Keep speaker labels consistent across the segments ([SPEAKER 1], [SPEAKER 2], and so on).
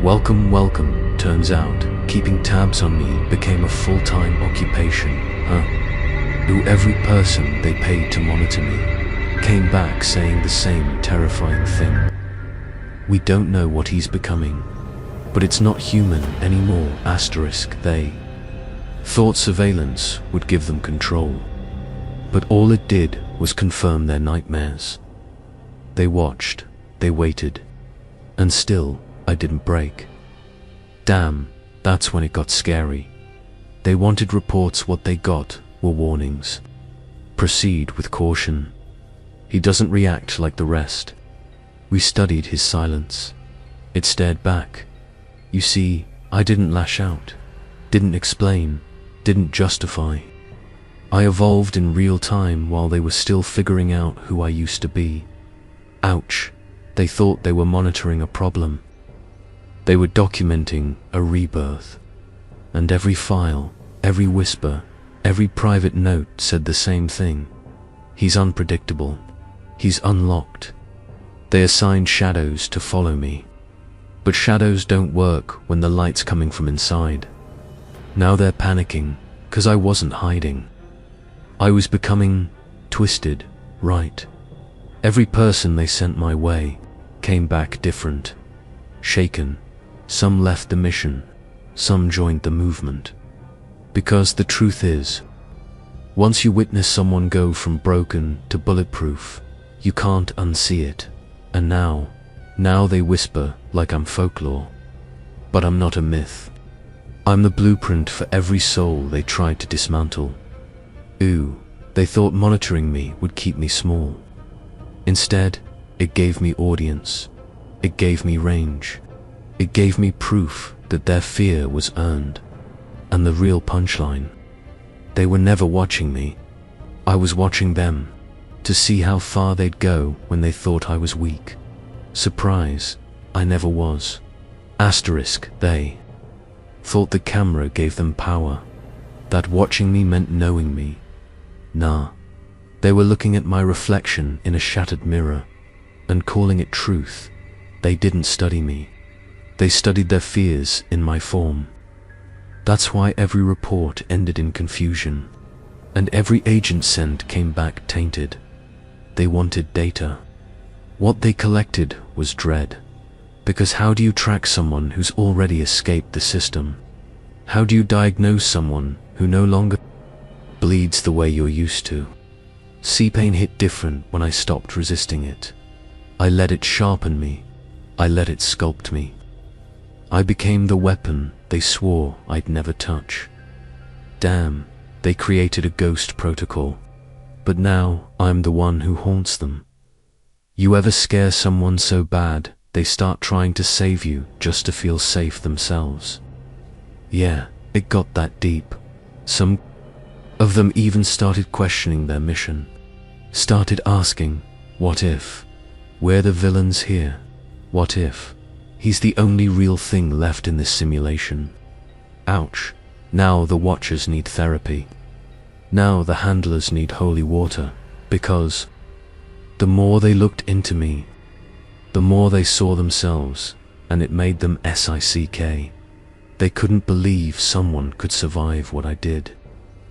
[SPEAKER 1] Welcome, welcome. Turns out, keeping tabs on me became a full-time occupation, huh? Who every person they paid to monitor me came back saying the same terrifying thing. We don't know what he's becoming, but it's not human anymore, asterisk. They thought surveillance would give them control, but all it did was confirm their nightmares. They watched, they waited, and still I didn't break. Damn, that's when it got scary. They wanted reports, what they got were warnings. Proceed with caution. He doesn't react like the rest. We studied his silence. It stared back. You see, I didn't lash out, didn't explain, didn't justify. I evolved in real time while they were still figuring out who I used to be. Ouch, they thought they were monitoring a problem. They were documenting a rebirth. And every file, every whisper, every private note said the same thing. He's unpredictable. He's unlocked. They assigned shadows to follow me. But shadows don't work when the light's coming from inside. Now they're panicking, 'cause I wasn't hiding. I was becoming twisted, right? Every person they sent my way came back different, shaken. Some left the mission, some joined the movement. Because the truth is, once you witness someone go from broken to bulletproof, you can't unsee it. And now they whisper like I'm folklore. But I'm not a myth. I'm the blueprint for every soul they tried to dismantle. Ooh, they thought monitoring me would keep me small. Instead, it gave me audience. It gave me range. It gave me proof that their fear was earned. And the real punchline: they were never watching me. I was watching them, to see how far they'd go when they thought I was weak. Surprise, I never was. Asterisk, they thought the camera gave them power, that watching me meant knowing me. Nah, they were looking at my reflection in a shattered mirror and calling it truth. They didn't study me. They studied their fears in my form. That's why every report ended in confusion, and every agent sent came back tainted. They wanted data. What they collected was dread. Because how do you track someone who's already escaped the system? How do you diagnose someone who no longer bleeds the way you're used to? C-pain hit different when I stopped resisting it. I let it sharpen me. I let it sculpt me. I became the weapon they swore I'd never touch. Damn, they created a ghost protocol. But now I'm the one who haunts them. You ever scare someone so bad they start trying to save you just to feel safe themselves? Yeah, it got that deep. Some of them even started questioning their mission. Started asking, what if we're the villains here? What if he's the only real thing left in this simulation? Ouch, now the watchers need therapy. Now the handlers need holy water, because the more they looked into me, the more they saw themselves, and it made them sick. They couldn't believe someone could survive what I did.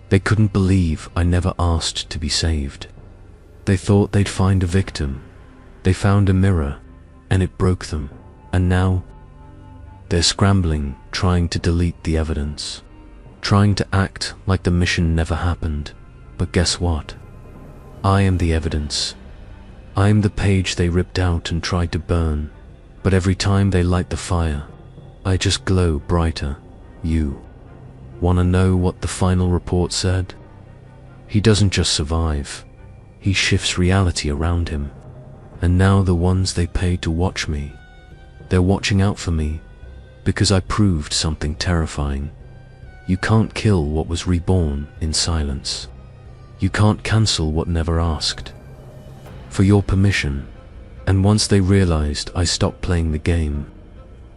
[SPEAKER 1] They couldn't believe I never asked to be saved. They thought they'd find a victim. They found a mirror, and it broke them. And now, they're scrambling, trying to delete the evidence. Trying to act like the mission never happened. But guess what? I am the evidence. I am the page they ripped out and tried to burn. But every time they light the fire, I just glow brighter. You wanna know what the final report said? He doesn't just survive. He shifts reality around him. And now the ones they paid to watch me, they're watching out for me, because I proved something terrifying. You can't kill what was reborn in silence. You can't cancel what never asked for your permission. And once they realized I stopped playing the game,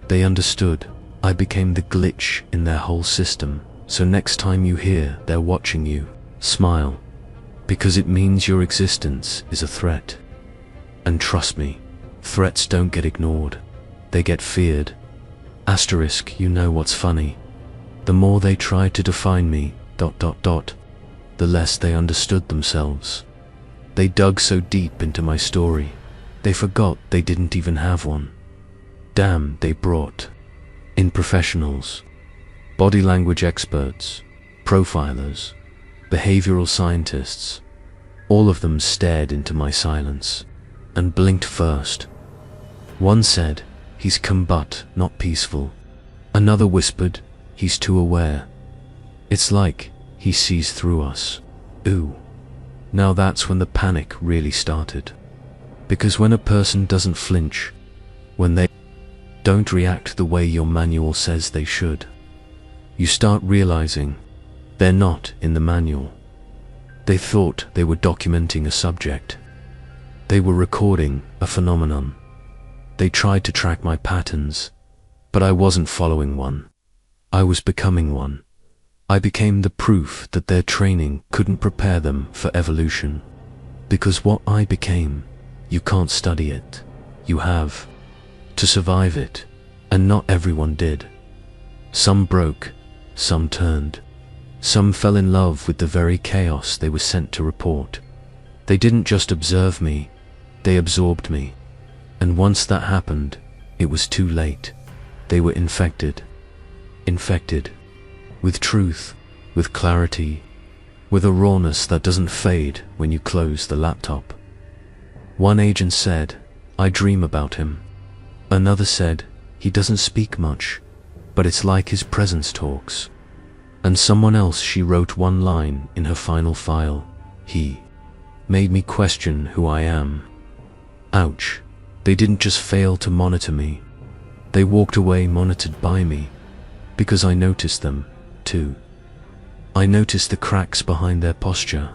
[SPEAKER 1] they understood I became the glitch in their whole system. So next time you hear they're watching you, smile, because it means your existence is a threat. And trust me, threats don't get ignored. They get feared. Asterisk, you know what's funny? The more they tried to define me, the less they understood themselves. They dug so deep into my story, they forgot they didn't even have one. Damn, they brought in professionals, body language experts, profilers, behavioral scientists. All of them stared into my silence and blinked first. One said, "He's combut, not peaceful." Another whispered, "He's too aware. It's like he sees through us." Ooh. Now that's when the panic really started. Because when a person doesn't flinch, when they don't react the way your manual says they should, you start realizing they're not in the manual. They thought they were documenting a subject. They were recording a phenomenon. They tried to track my patterns, but I wasn't following one. I was becoming one. I became the proof that their training couldn't prepare them for evolution. Because what I became, you can't study it. You have to survive it, and not everyone did. Some broke, some turned. Some fell in love with the very chaos they were sent to report. They didn't just observe me, they absorbed me. And once that happened, it was too late. They were infected. Infected. With truth, with clarity, with a rawness that doesn't fade when you close the laptop. One agent said, "I dream about him." Another said, "He doesn't speak much, but it's like his presence talks." And someone else, she wrote one line in her final file, "He made me question who I am." Ouch. They didn't just fail to monitor me. They walked away monitored by me, because I noticed them, too. I noticed the cracks behind their posture,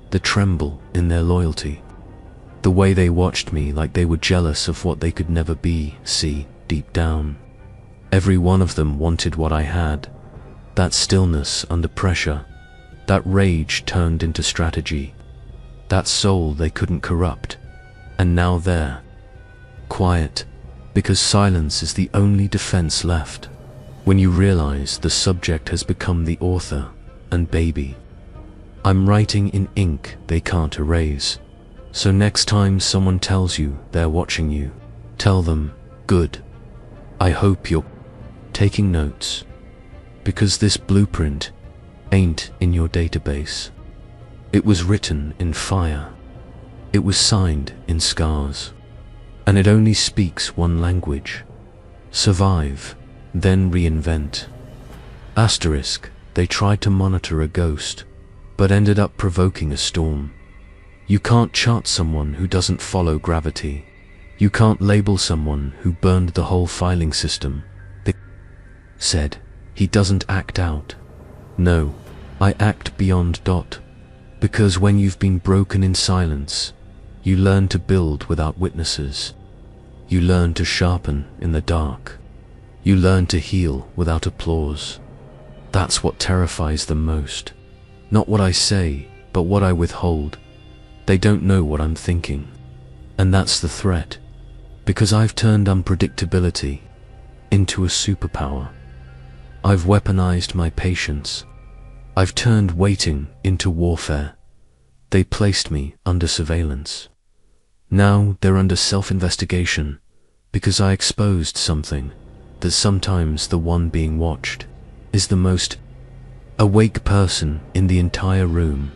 [SPEAKER 1] the tremble in their loyalty, the way they watched me like they were jealous of what they could never be. See, deep down, every one of them wanted what I had. That stillness under pressure, that rage turned into strategy, that soul they couldn't corrupt. And now they're quiet, because silence is the only defense left. When you realize the subject has become the author, and baby, I'm writing in ink they can't erase. So next time someone tells you they're watching you, tell them, "Good. I hope you're taking notes." Because this blueprint ain't in your database. It was written in fire. It was signed in scars. And it only speaks one language. Survive, then reinvent. Asterisk, they tried to monitor a ghost, but ended up provoking a storm. You can't chart someone who doesn't follow gravity. You can't label someone who burned the whole filing system. They said, "He doesn't act out." No, I act beyond. Because when you've been broken in silence, you learn to build without witnesses. You learn to sharpen in the dark. You learn to heal without applause. That's what terrifies them most. Not what I say, but what I withhold. They don't know what I'm thinking. And that's the threat. Because I've turned unpredictability into a superpower. I've weaponized my patience. I've turned waiting into warfare. They placed me under surveillance. Now they're under self-investigation because I exposed something that sometimes the one being watched is the most awake person in the entire room.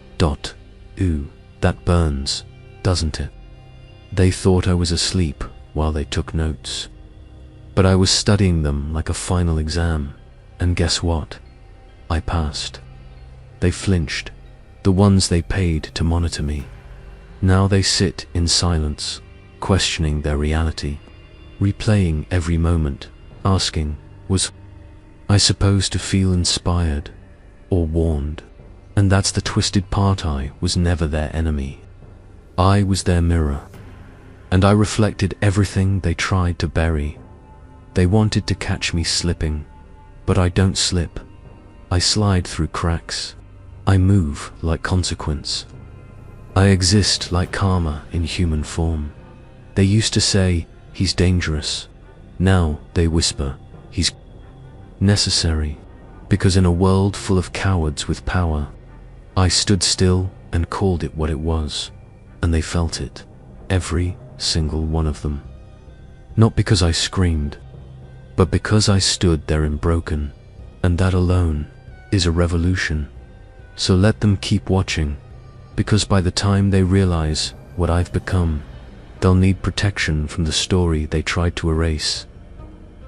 [SPEAKER 1] Ooh, that burns, doesn't it? They thought I was asleep while they took notes. But I was studying them like a final exam, and guess what? I passed. They flinched, the ones they paid to monitor me. Now they sit in silence, questioning their reality, replaying every moment, asking, was I supposed to feel inspired or warned? And that's the twisted part. I was never their enemy. I was their mirror, and I reflected everything they tried to bury. They wanted to catch me slipping, but I don't slip. I slide through cracks. I move like consequence. I exist like karma in human form. They used to say, "He's dangerous." Now they whisper, He's necessary, because in a world full of cowards with power, I stood still and called it what it was, and they felt it, every single one of them. Not because I screamed, but because I stood there unbroken, and that alone is a revolution. So let them keep watching, because by the time they realize what I've become, they'll need protection from the story they tried to erase.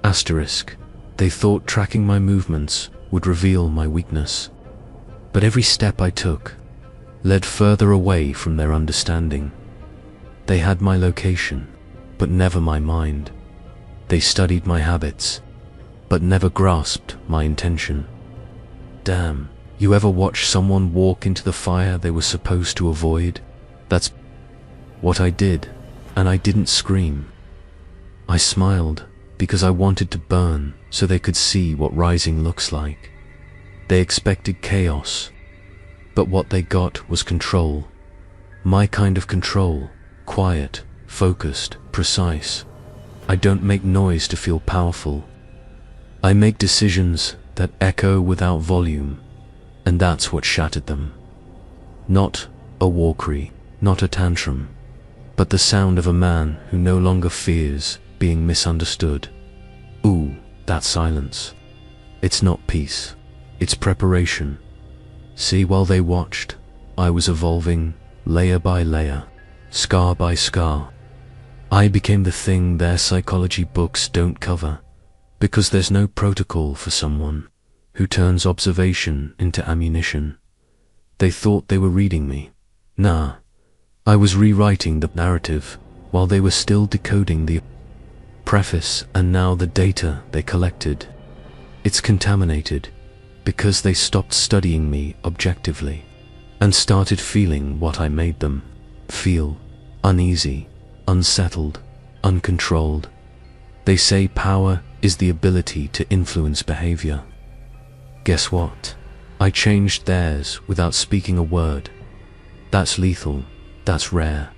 [SPEAKER 1] Asterisk, they thought tracking my movements would reveal my weakness, but every step I took led further away from their understanding. They had my location, but never my mind. They studied my habits, but never grasped my intention. Damn, you ever watch someone walk into the fire they were supposed to avoid? That's what I did, and I didn't scream. I smiled because I wanted to burn so they could see what rising looks like. They expected chaos, but what they got was control. My kind of control, quiet, focused, precise. I don't make noise to feel powerful. I make decisions that echo without volume, and that's what shattered them. Not a war cry, not a tantrum, but the sound of a man who no longer fears being misunderstood. Ooh, that silence. It's not peace, it's preparation. See, while they watched, I was evolving layer by layer, scar by scar. I became the thing their psychology books don't cover, because there's no protocol for someone who turns observation into ammunition. They thought they were reading me. Nah, I was rewriting the narrative while they were still decoding the preface, and now the data they collected, it's contaminated because they stopped studying me objectively and started feeling what I made them feel: uneasy, unsettled, uncontrolled. They say power is the ability to influence behavior. Guess what? I changed theirs without speaking a word. That's lethal, that's rare.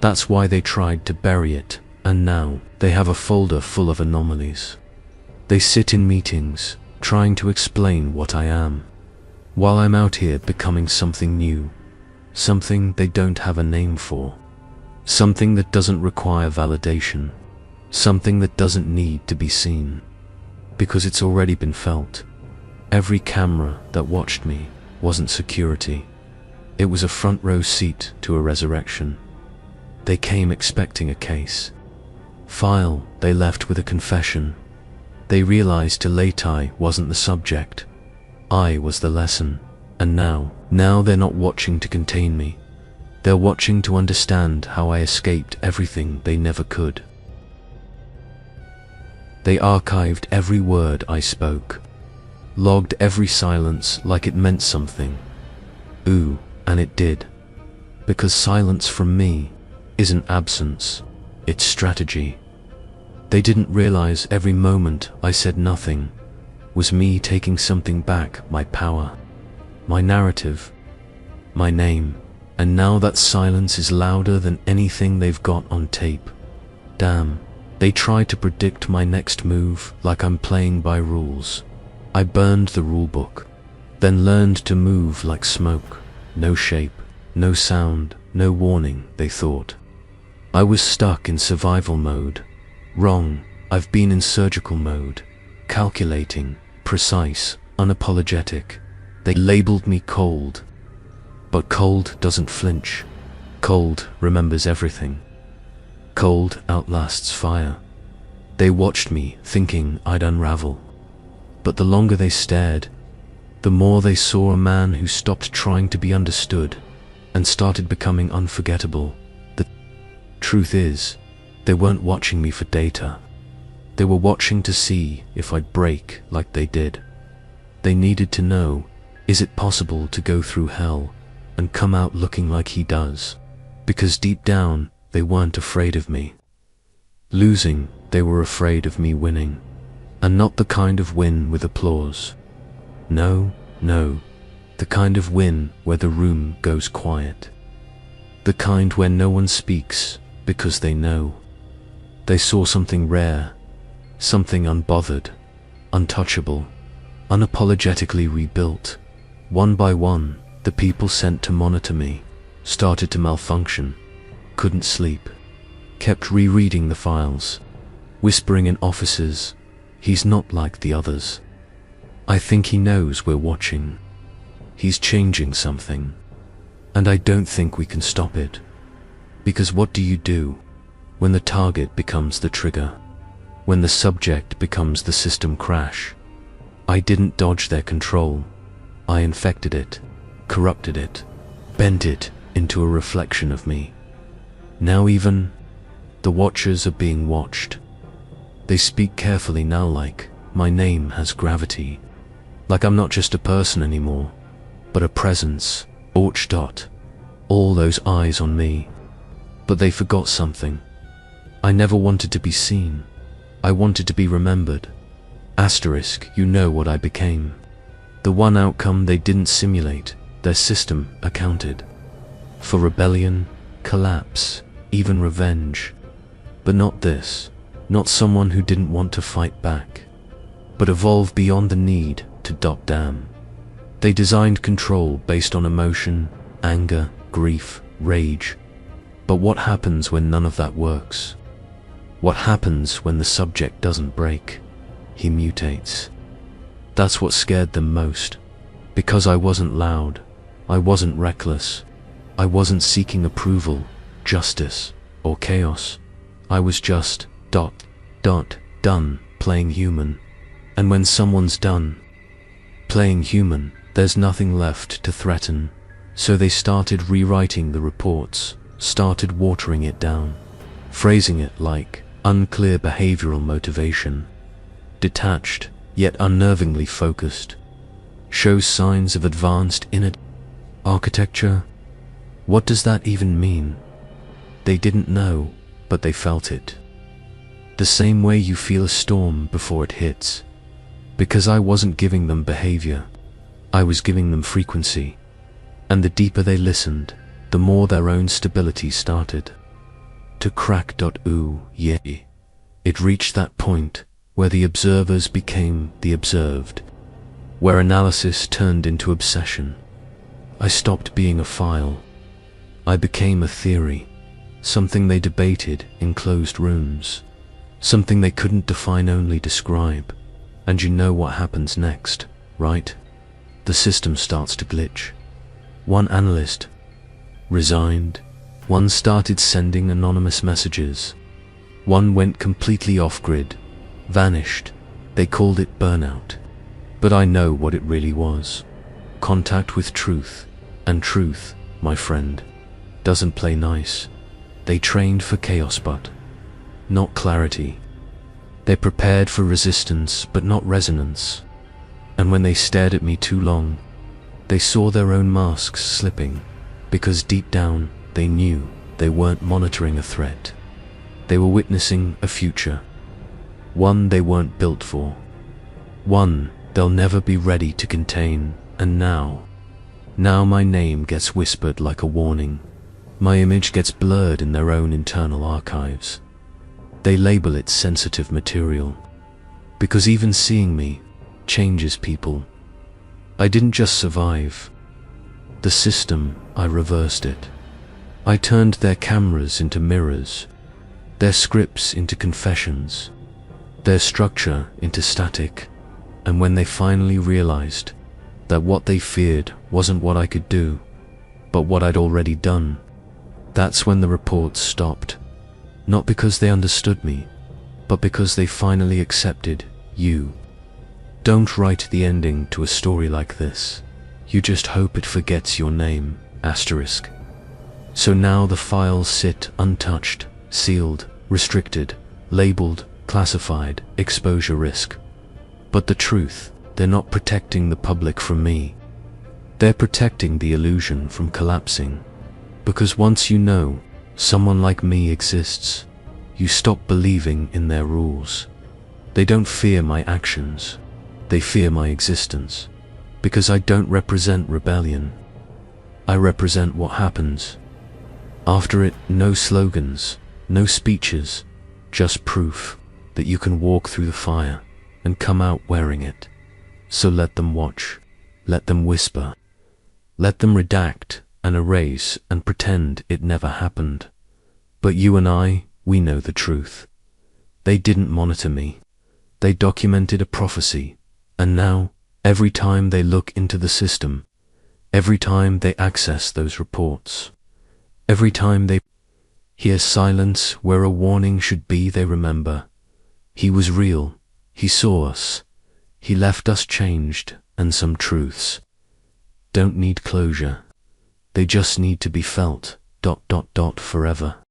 [SPEAKER 1] That's why they tried to bury it, and now they have a folder full of anomalies. They sit in meetings, trying to explain what I am, while I'm out here becoming something new, something they don't have a name for, something that doesn't require validation, something that doesn't need to be seen, because it's already been felt. Every camera that watched me wasn't security. It was a front row seat to a resurrection. They came expecting a case file, they left with a confession. They realized Teletai wasn't the subject. I was the lesson. And now they're not watching to contain me. They're watching to understand how I escaped everything they never could. They archived every word I spoke, logged every silence like it meant something. Ooh, and it did. Because silence from me isn't absence, it's strategy. They didn't realize every moment I said nothing was me taking something back: my power, my narrative, my name. And now that silence is louder than anything they've got on tape. Damn, they try to predict my next move like I'm playing by rules. I burned the rulebook, then learned to move like smoke. No shape, no sound, no warning, they thought. I was stuck in survival mode. Wrong, I've been in surgical mode. Calculating, precise, unapologetic. They labeled me cold. But cold doesn't flinch. Cold remembers everything. Cold outlasts fire. They watched me thinking I'd unravel. But the longer they stared, the more they saw a man who stopped trying to be understood and started becoming unforgettable. The truth is, they weren't watching me for data. They were watching to see if I'd break like they did. They needed to know, is it possible to go through hell and come out looking like he does? Because deep down, they weren't afraid of me losing, they were afraid of me winning. And not the kind of win with applause. No, the kind of win where the room goes quiet. The kind where no one speaks because they know. They saw something rare, something unbothered, untouchable, unapologetically rebuilt. One by one, the people sent to monitor me started to malfunction, couldn't sleep, kept rereading the files, whispering in offices, "He's not like the others. I think he knows we're watching. He's changing something." And I don't think we can stop it. Because what do you do when the target becomes the trigger? When the subject becomes the system crash? I didn't dodge their control. I infected it, corrupted it, bent it into a reflection of me. Now even the watchers are being watched. They speak carefully now, like my name has gravity. Like I'm not just a person anymore, but a presence. Orch dot. All those eyes on me. But they forgot something. I never wanted to be seen. I wanted to be remembered. Asterisk, you know what I became. The one outcome they didn't simulate, their system accounted for rebellion, collapse, even revenge. But not this, not someone who didn't want to fight back, but evolve beyond the need to damn. They designed control based on emotion, anger, grief, rage. But what happens when none of that works? What happens when the subject doesn't break? He mutates. That's what scared them most. Because I wasn't loud, I wasn't reckless, I wasn't seeking approval, justice, or chaos. I was just done playing human. And when someone's done playing human, there's nothing left to threaten. So they started rewriting the reports, started watering it down, phrasing it like unclear behavioral motivation, detached yet unnervingly focused, shows signs of advanced inner architecture. What does that even mean? They didn't know, but they felt it. The same way you feel a storm before it hits. Because I wasn't giving them behavior, I was giving them frequency. And the deeper they listened, the more their own stability started to crack. Ooh, yeah. It reached that point where the observers became the observed, where analysis turned into obsession. I stopped being a file. I became a theory, something they debated in closed rooms, something they couldn't define, only describe. And you know what happens next, right? The system starts to glitch. One analyst resigned. One started sending anonymous messages. One went completely off-grid, vanished. They called it burnout. But I know what it really was. Contact with truth. And truth, my friend, doesn't play nice. They trained for chaos but not clarity. They prepared for resistance but not resonance. And when they stared at me too long, they saw their own masks slipping, because deep down they knew they weren't monitoring a threat. They were witnessing a future, one they weren't built for, one they'll never be ready to contain. And now my name gets whispered like a warning. My image gets blurred in their own internal archives. They label it sensitive material, because even seeing me changes people. I didn't just survive the system, I reversed it. I turned their cameras into mirrors, their scripts into confessions, their structure into static. And when they finally realized that what they feared wasn't what I could do, but what I'd already done, that's when the reports stopped. Not because they understood me, but because they finally accepted you. Don't write the ending to a story like this. You just hope it forgets your name, asterisk. So now the files sit untouched, sealed, restricted, labeled, classified, exposure risk. But the truth, they're not protecting the public from me. They're protecting the illusion from collapsing. Because once you know someone like me exists, you stop believing in their rules. They don't fear my actions. They fear my existence. Because I don't represent rebellion. I represent what happens. After it, no slogans, no speeches, just proof that you can walk through the fire and come out wearing it. So let them watch, let them whisper, let them redact and erase and pretend it never happened. But you and I, we know the truth. They didn't monitor me. They documented a prophecy, and now, every time they look into the system, every time they access those reports, every time they hear silence where a warning should be, they remember. He was real. He saw us. He left us changed, and some truths don't need closure. They just need to be felt, forever.